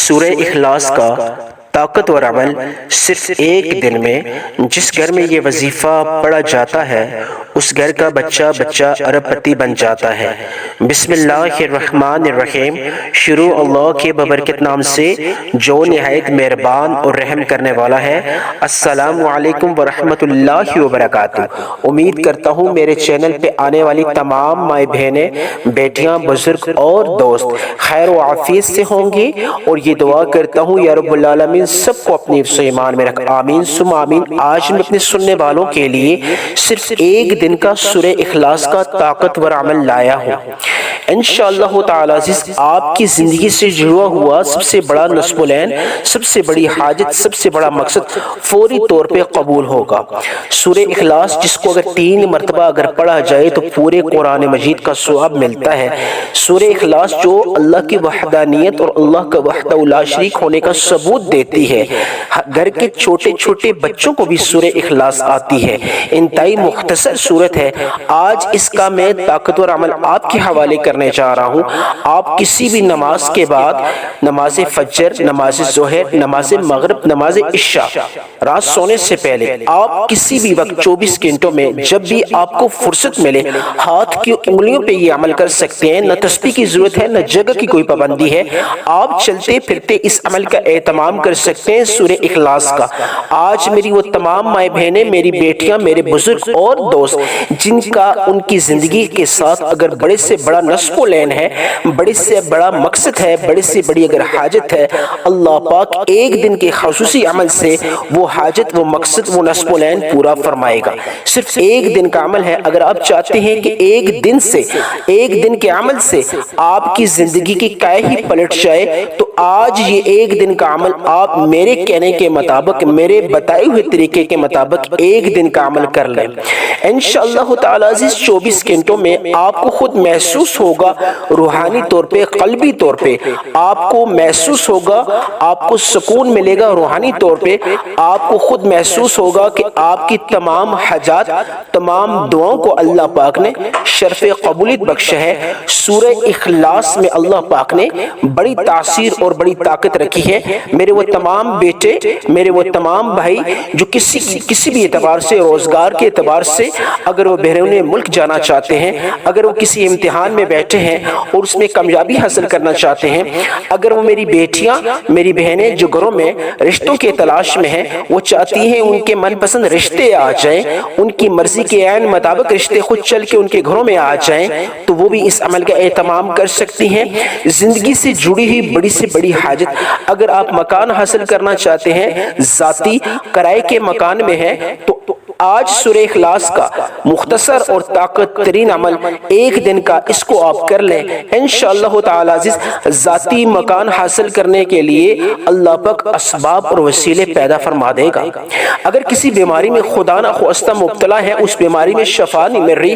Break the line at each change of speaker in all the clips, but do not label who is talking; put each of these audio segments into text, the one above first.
سورہ اخلاص کا طاقتور عمل صرف ایک دن میں جس گھر میں یہ وظیفہ پڑھا جاتا ہے اس گھر کا بچہ ارب پتی بن جاتا ہے۔ بسم اللہ الرحمن الرحیم۔ شروع اللہ کے ببرکت نام سے جو نہایت مہربان اور رحم کرنے والا ہے۔ السلام علیکم ورحمۃ اللہ وبرکاتہ۔ امید کرتا ہوں میرے چینل پہ آنے والی تمام مائیں بہنیں، بیٹیاں، بزرگ اور دوست خیر و عافیت سے ہوں گی، اور یہ دعا کرتا ہوں یا رب العالمین سب کو اپنی حفظ و ایمان میں رکھ، آمین ثم آمین۔ آج میں اپنے سننے والوں کے لیے صرف ایک دن کا سورہ اخلاص کا طاقتور عمل لایا ہوں۔ انشاءاللہ تعالی آپ کی زندگی سے جڑا ہوا سب سے بڑا نصب العین، سب سے بڑی حاجت، سب سے بڑا مقصد فوری طور پہ قبول ہوگا۔ سورہ اخلاص جس کو اگر 3 مرتبہ اگر پڑھا جائے تو پورے قرآن مجید کا ثواب ملتا ہے۔ سورہ اخلاص جو اللہ کی وحدانیت اور اللہ کا وحدہ لا شریک ہونے کا ثبوت دیتی ہے، گھر کے چھوٹے چھوٹے بچوں کو بھی سورہ اخلاص آتی ہے۔ انتہائی مختصر سورت ہے۔ آج اس کا میں طاقتور عمل آپ کے حوالے کرنے جا رہا ہوں۔ آپ کسی بھی نماز کے بعد، نماز فجر، نماز ظہر، نماز مغرب، نماز عشاء، رات سونے سے پہلے آپ کسی بھی وقت 24 گھنٹوں میں جب بھی آپ کو فرصت ملے ہاتھ کی انگلیوں پہ یہ عمل کر سکتے ہیں۔ نہ تسبیح کی ضرورت ہے، نہ جگہ کی کوئی پابندی ہے، آپ چلتے پھرتے اس عمل کا اہتمام کر سکتے ہیں سورہ اخلاص کا۔ آج میری وہ تمام مائیں بہنیں، میری بیٹیاں، میرے بزرگ اور دوست جن کا ان کی زندگی کے ساتھ اگر بڑے سے بڑا نصب العین ہے، بڑے سے بڑا مقصد ہے، بڑے سے بڑی اگر حاجت ہے، اللہ پاک ایک دن کے خصوصی عمل سے وہ حاجت، وہ مقصد، وہ نصب العین پورا فرمائے گا۔ صرف ایک دن کا عمل ہے۔ اگر آپ چاہتے ہیں کہ ایک دن سے، ایک دن کے عمل سے آپ کی زندگی کی کائے ہی پلٹ جائے، تو آج یہ ایک دن کا عمل آپ میرے کہنے کے مطابق، میرے بتائے ہوئے طریقے کے مطابق ایک دن کا عمل کر لیں۔ انشاءاللہ تعالی عزیز 24 گھنٹوں میں آپ کو خود محسوس ہوگا، روحانی طور پہ، قلبی طور پہ آپ کو محسوس ہوگا، آپ کو سکون ملے گا۔ روحانی طور پہ آپ کو خود محسوس ہوگا کہ آپ کی تمام حاجات، تمام دعاؤں کو اللہ پاک نے شرف قبولیت بخشا ہے۔ سورہ اخلاص میں اللہ پاک نے بڑی تاثیر اور بڑی طاقت رکھی ہے۔ میرے وہ تمام بیٹے، میرے وہ تمام بھائی جو کسی بھی اعتبار سے، روزگار کے اعتبار سے اگر وہ بیرون ملک جانا چاہتے ہیں، اگر وہ کسی امتحان میں بیٹھے ہیں اور اس میں کامیابی حاصل کرنا چاہتے ہیں، اگر وہ میری بیٹیاں، میری بہنیں جو گھروں میں رشتوں کے تلاش میں ہیں، وہ چاہتی ہیں ان کے من پسند رشتے آ جائیں، ان کی مرضی کے عین مطابق رشتے خود چل کے ان کے گھروں میں آ جائیں، تو وہ بھی اس عمل کا اہتمام کر سکتی ہیں۔ زندگی سے جڑی ہوئی بڑی سے بڑی حاجت، اگر آپ مکان حاصل کرنا چاہتے ہیں، ذاتی کرائے کے مکان میں ہے، تو آج سورہ اخلاص کا مختصر اور طاقت ترین عمل ایک دن کا اس کو آپ کر لیں۔ انشاءاللہ تعالی عزیز ذاتی مکان حاصل کرنے کے لیے اللہ پاک اسباب اور وسیلے پیدا فرما دے گا۔ اگر کسی بیماری میں خدا نہ خواستہ مبتلا ہے، اس بیماری میں شفا نہیں مل رہی،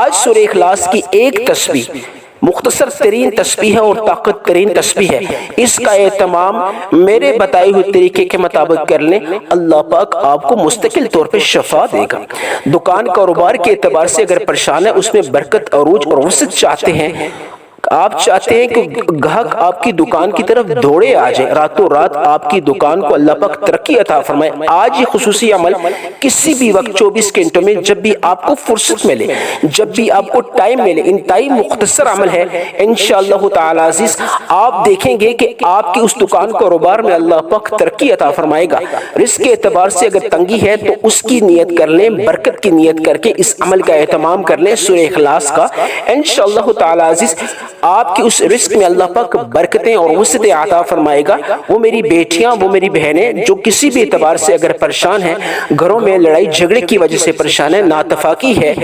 آج سورہ اخلاص کی ایک تسبیح، مختصر ترین تسبیح ہے اور طاقت ترین تسبیح ہے، اس کا اہتمام میرے بتائے ہوئے طریقے کے مطابق کر لیں، اللہ پاک آپ کو مستقل طور پہ شفا دے گا۔ دکان کاروبار کے اعتبار سے اگر پریشان ہے، اس میں برکت، عروج اور وسعت چاہتے ہیں، آپ چاہتے ہیں کہ گاہک آپ کی دکان کی طرف دوڑے آ جائیں، راتوں رات آپ کی دکان کو اللہ پاک ترقی عطا فرمائے، آج یہ خصوصی عمل کسی بھی وقت 24 گھنٹوں میں جب بھی آپ کو فرصت ملے، جب بھی آپ کو ٹائم ملے، انتہائی مختصر عمل ہے۔ انشاءاللہ تعالی عزیز آپ دیکھیں گے کہ آپ کی اس دکان کاروبار میں اللہ پاک ترقی عطا فرمائے گا۔ رزق کے اعتبار سے اگر تنگی ہے تو اس کی نیت کر لیں، برکت کی نیت کر کے اس عمل کا اہتمام کر لیں سورہ اخلاص کا۔ انشاءاللہ تعالی عزیز آپ کی اس رزق میں اللہ پاک برکتیں اور وسعتیں عطا فرمائے گا۔ وہ میری بیٹیاں، وہ میری بہنیں جو کسی بھی اعتبار سے اگر پریشان ہیں، گھروں میں لڑائی جھگڑے کی وجہ سے پریشان ہے، ناتفاقی ہے،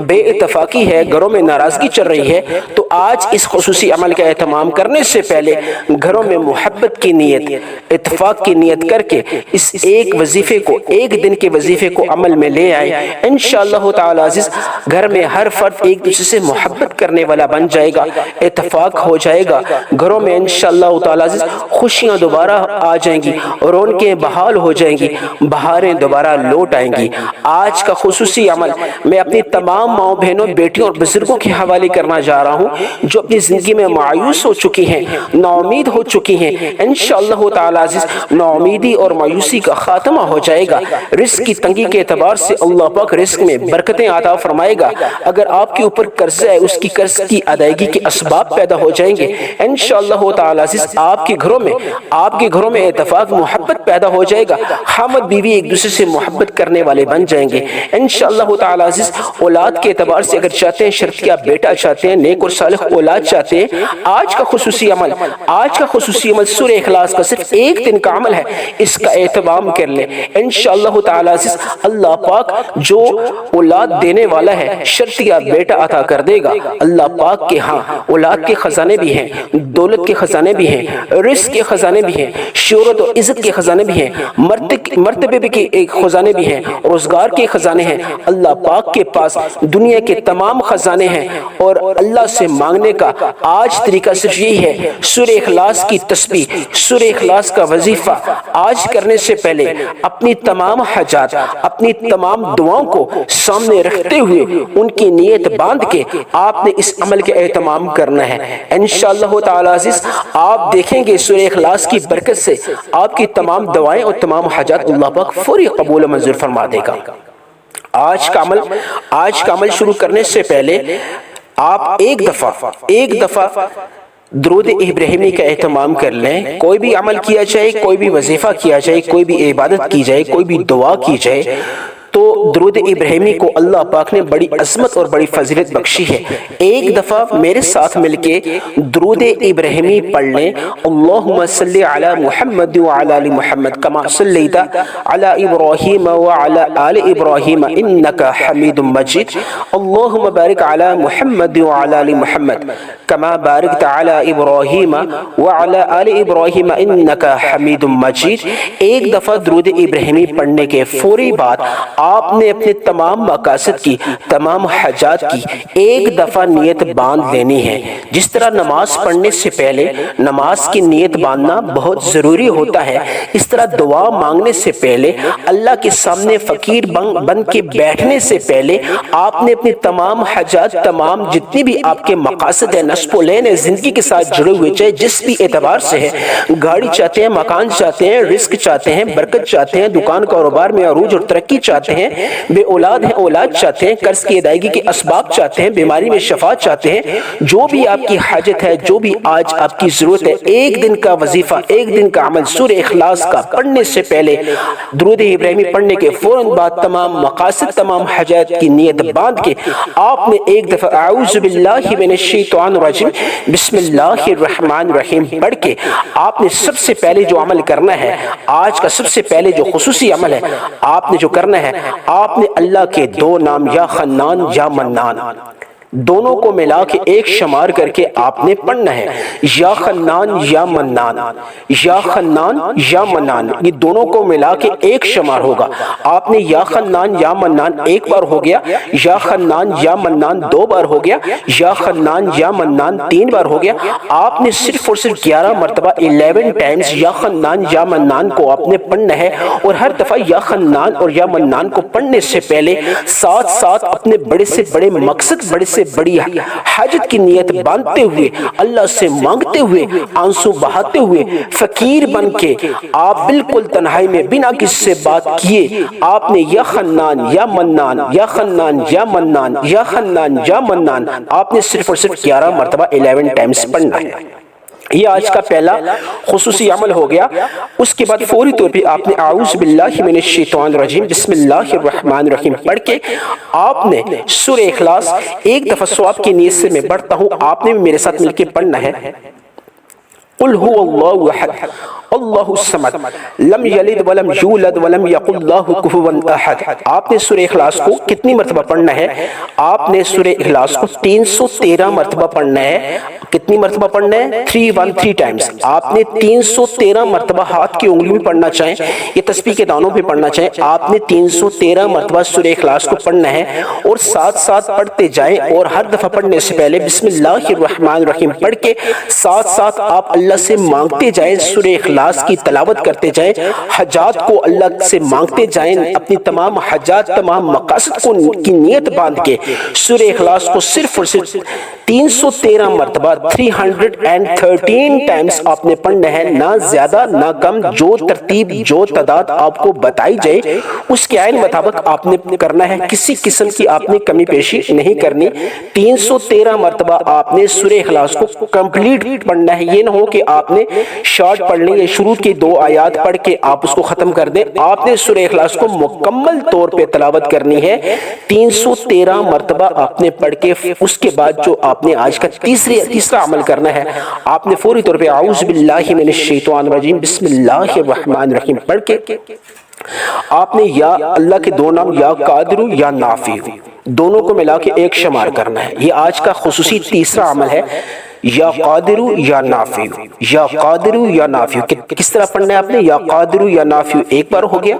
بے اتفاقی ہے، گھروں میں ناراضگی چل رہی ہے، تو آج اس خصوصی عمل کا اہتمام کرنے سے پہلے گھروں میں محبت کی نیت، اتفاق کی نیت کر کے اس ایک وظیفے کو، ایک دن کے وظیفے کو عمل میں لے آئیں۔ انشاءاللہ تعالی عزیز گھر میں ہر فرد ایک دوسرے سے محبت کرنے والا بن جائے گا، اتفاق ہو جائے گا، گھروں میں انشاءاللہ تعالی خوشیاں دوبارہ آ جائیں گی، رونقیں بحال ہو جائیں گی، بہاریں دوبارہ لوٹ آئیں گی۔ آج کا خصوصی عمل میں اپنی تمام ماؤں بہنوں بیٹیوں اور بزرگوں کے حوالے کرنا جا رہا ہوں جو اپنی زندگی میں مایوس ہو چکی ہیں، نا امید ہو چکی ہیں۔ انشاءاللہ تعالی عزیز نا امیدی اور مایوسی کا خاتمہ ہو جائے گا۔ رزق کی تنگی کے اعتبار سے اللہ پاک رزق میں برکتیں عطا فرمائے گا۔ اگر آپ کے اوپر قرض ہے، اس کی قرض کی ادائیگی کے اسباب پیدا ہو جائیں گے۔ انشاءاللہ تعالی عزیز آپ کے گھروں میں اتفاق محبت پیدا ہو جائے گا۔ خامد بیوی ایک دوسرے سے محبت کرنے والے بن جائیں گے انشاءاللہ تعالی عزیز۔ اولاد کے اعتبار سے اگر چاہتے ہیں شرطیہ بیٹا چاہتے ہیں، نیک اور صالح اولاد چاہتے ہیں، آج کا خصوصی عمل سورہ اخلاص کا صرف ایک دن کا عمل ہے، اس کا اہتمام کر لیں انشاءاللہ تعالی عزیز۔ اللہ پاک جو اولاد دینے والا ہے شرطیہ بیٹا عطا کر دے گا۔ اللہ پاک کے ہاں اولاد کے خزانے بھی ہیں، دولت کے خزانے بھی ہیں، رزق کے خزانے بھی ہیں، شہرت و عزت کے خزانے بھی ہیں، مرتبے کے خزانے بھی ہیں، روزگار کے خزانے ہیں۔ اللہ پاک کے پاس دنیا کے تمام خزانے ہیں اور اللہ سے مانگنے کا آج طریقہ صرف یہی ہے، سورہ اخلاص کی تسبیح، سورہ اخلاص کا وظیفہ آج کرنے سے پہلے اپنی تمام حاجات، اپنی تمام دعاؤں کو سامنے رکھتے ہوئے ان کی نیت باندھ کے آپ نے اس عمل کے اہتمام کرنا ہے انشاءاللہ تعالی عزیز۔ آپ دیکھیں گے سورہ اخلاص کی برکت سے آپ کی تمام دعائیں اور تمام حاجات اللہ پاک فوری قبول و منظور فرما دے گا۔ آج کا عمل شروع کرنے سے پہلے آپ ایک دفعہ درود ابراہیمی کا اہتمام کر لیں۔ کوئی بھی عمل کیا جائے، کوئی بھی وظیفہ کیا جائے، کوئی بھی عبادت کی جائے، کوئی بھی دعا کی جائے تو درود ابراہیمی کو اللہ پاک نے بڑی عظمت اور بڑی فضیلت بخشی ہے۔ ایک دفعہ میرے ساتھ مل کے درود ابراہیمی پڑھ لیں۔ اللہم صلی علی محمد وعلی آل محمد کما صلیت علی ابراہیم وعلی آل ابراہیم انک حمید مجید۔ اللہم بارک علی محمد وعلی آل محمد کما بارکت علی ابراہیم وعلی آل ابراہیم انک حمید مجید۔ ایک دفعہ درود ابراہیمی پڑھنے کے فوری بعد آپ نے اپنے تمام مقاصد کی، تمام حاجات کی ایک دفعہ نیت باندھ لینی ہے۔ جس طرح نماز پڑھنے سے پہلے نماز کی نیت باندھنا بہت ضروری ہوتا ہے، اس طرح دعا مانگنے سے پہلے، اللہ کے سامنے فقیر بن کے بیٹھنے سے پہلے آپ نے اپنی تمام حاجات، تمام جتنی بھی آپ کے مقاصد ہیں، نصب و لین ہے زندگی کے ساتھ جڑے ہوئے، چاہے جس بھی اعتبار سے ہے، گاڑی چاہتے ہیں، مکان چاہتے ہیں، رزق چاہتے ہیں، برکت چاہتے ہیں، دکان کاروبار میں عروج اور ترقی چاہتے ہیں، بے اولاد ہیں اولاد چاہتے ہیں، قرض کی ادائیگی کے اسباب چاہتے ہیں، بیماری میں شفا چاہتے ہیں، جو بھی آپ کی حاجت ہے، جو بھی آج آپ کی ضرورت ہے، ایک دن کا وظیفہ، ایک دن کا عمل سورہ اخلاص کا پڑھنے سے پہلے، درود ابراہیمی پڑھنے کے فوراً بعد تمام مقاصد، تمام حاجات کی نیت باندھ کے آپ نے ایک دفعہ اعوذ باللہ من الشیطان الرجیم بسم اللہ الرحمن الرحیم پڑھ کے آپ نے سب سے پہلے جو عمل کرنا ہے، آج کا سب سے پہلے جو خصوصی عمل ہے آپ نے جو کرنا ہے، آپ نے اللہ کے دو نام یا خنان یا منان دونوں کو ملا کے ایک شمار کر کے آپ نے پڑھنا ہے، یا خنان یا منان، یا خنان یا منان، یہ دونوں کو ملا کے ایک شمار ہوگا۔ آپ نے یا خنان یا منان ایک بار ہو گیا، یا خنان یا منان دو بار ہو گیا، یا خنان یا منان تین بار ہو گیا۔ آپ نے صرف اور صرف 11 مرتبہ 11 ٹائمز یا خنان یا منان کو آپ نے پڑھنا ہے، اور ہر دفعہ یا خنان اور یا منان کو پڑھنے سے پہلے ساتھ ساتھ اپنے بڑے سے بڑے مقصد، بڑے سے بڑی حاجت کی نیت باندھتے ہوئے، اللہ سے مانگتے ہوئے، آنسو بہاتے ہوئے، فقیر بن کے آپ بالکل تنہائی میں بنا کسی سے بات کیے آپ نے یا خنان یا منان، یا خنان یا منان، یا خنان یا منان آپ نے صرف اور صرف 11 مرتبہ 11 ٹائمز پڑھنا ہے۔ یہ آج کا پہلا خصوصی عمل ہو گیا۔ اس کے بعد فوری طور پہ آپ نے اعوذ باللہ من الشیطان الرجیم بسم اللہ الرحمن الرحیم پڑھ کے آپ نے سورہ اخلاص ایک دفعہ ثواب کی نیت سے میں پڑھتا ہوں، آپ نے بھی میرے ساتھ مل کے پڑھنا ہے۔ قل هو اللہ احد اللہ الصمد لم یلد ولم یولد ولم یکن لہ کفوا احد۔ آپ نے سورہ اخلاص کو کتنی مرتبہ پڑھنا ہے؟ آپ نے سورہ اخلاص کو 313 مرتبہ پڑھنا ہے۔ کتنی مرتبہ پڑھنا ہے؟ 313 ٹائمز۔ آپ نے 313 مرتبہ ہاتھ کی انگلی میں پڑھنا چاہیں یا تسبیح کے دانوں پہ پڑھنا چاہیں، آپ نے 313 مرتبہ سورہ اخلاص کو پڑھنا ہے، اور ساتھ ساتھ پڑھتے جائیں، اور ہر دفعہ پڑھنے سے پہلے بسم اللہ الرحمن الرحیم پڑھ کے ساتھ ساتھ آپ اللہ سے مانگتے جائیں، سورہ اخلاص کی تلاوت کرتے جائیں، حاجات کو اللہ سے مانگتے جائیں، اپنی تمام حاجات تمام مقاصد کو کی نیت باندھ کے سورہ اخلاص کو صرف اور صرف 313 مرتبہ 313 ٹائمز آپ نے پڑھنا ہے، نہ زیادہ نہ کم، جو ترتیب جو تعداد آپ کو بتائی جائے اس کے عین مطابق آپ نے کرنا ہے، کسی قسم کی آپ نے کمی پیشی نہیں کرنی۔ 313 مرتبہ آپ نے سورہ اخلاص کو کمپلیٹ پڑھنا ہے، یہ نہ ہو کہ آپ نے شارٹ پڑھ لیں یا شروع کی 2 آیات پڑھ کے آپ اس کو ختم کر دیں۔ آپ نے سورہ اخلاص کو مکمل طور پہ تلاوت کرنی ہے، 313 مرتبہ آپ نے پڑھ کے اس کے بعد جو آپ نے آج کا تیسرا عمل کرنا ہے، آپ نے فوری طور پہ اعوذ باللہ من الشیطان الرجیم بسم اللہ الرحمن الرحیم پڑھ کے آپ نے یا اللہ کے 2 نام یا قادر یا نافع دونوں کو ملا کے ایک شمار کرنا ہے۔ یہ آج کا خصوصی تیسرا عمل ہے، یا قادر یا نافع، یا قادر یا نافع۔ کس طرح پڑھنا ہے آپ نے؟ یا قادر یا نافع 1 بار ہو گیا،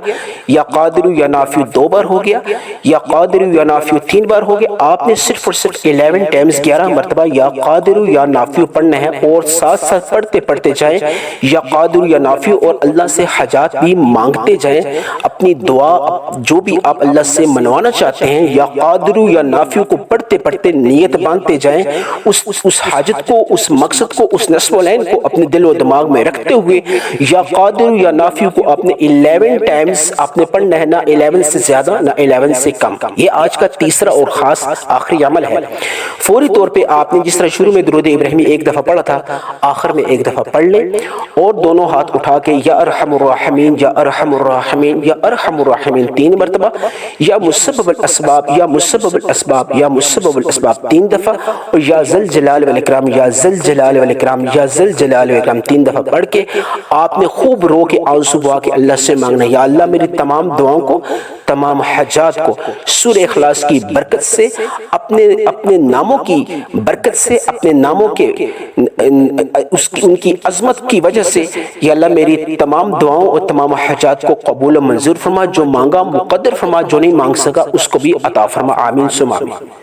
یا قادر یا نافع 2 بار ہو گیا، یا قادر یا نافع 3 بار ہو گیا۔ آپ نے صرف اور صرف 11 ٹائمز 11 مرتبہ یا قادر یا نافع پڑھنا ہے، اور ساتھ ساتھ پڑھتے جائیں یا قادر یا نافع، اور اللہ سے حاجات بھی مانگتے جائیں، اپنی دعا جو بھی آپ اللہ سے منوانا چاہتے ہیں یا قادر یا نافع کو پڑھتے نیت باندھتے جائیں، اس حاجت کو، اس مقصد کو، اس نصب العین کو اپنے دل و دماغ میں رکھتے ہوئے یا قادر یا نافع کو آپ نے 11 ٹائمز آپ نے پڑھنا ہے، نہ 11 سے زیادہ نہ 11 سے کم۔ یہ آج کا تیسرا اور خاص آخری عمل ہے۔ فوری طور پہ آپ نے جس طرح شروع میں درود ابراہیمی 1 دفعہ پڑھا تھا، آخر میں 1 دفعہ پڑھ لیں، اور دونوں ہاتھ اٹھا کے یا ارحم الراحمین یا ارحم الراحمین یا ارحم الراحمین 3 مرتبہ، یا مسبب الاسباب یا مسبب الاسباب یا مسبب الاسباب 3 دفعہ، اور یا ذل جلال والاکرام یا ذل جلال والاکرام یا ذل جلال والاکرام 3 دفعہ پڑھ کے آپ نے خوب رو کے آنسو بہا کے اللہ سے مانگنا، یا اللہ میری تمام دعاؤں کو، تمام حاجات کو سورہ اخلاص کی برکت سے، اپنے ناموں کی برکت سے، اپنے ناموں کے ان کی عظمت کی وجہ سے، یا اللہ میری تمام دعاؤں اور تمام حاجات کو قبول و منظور فرما، جو مانگا مقدر فرما، جو نہیں مانگ سکا اس کو بھی عطا فرما، آمین ثم آمین۔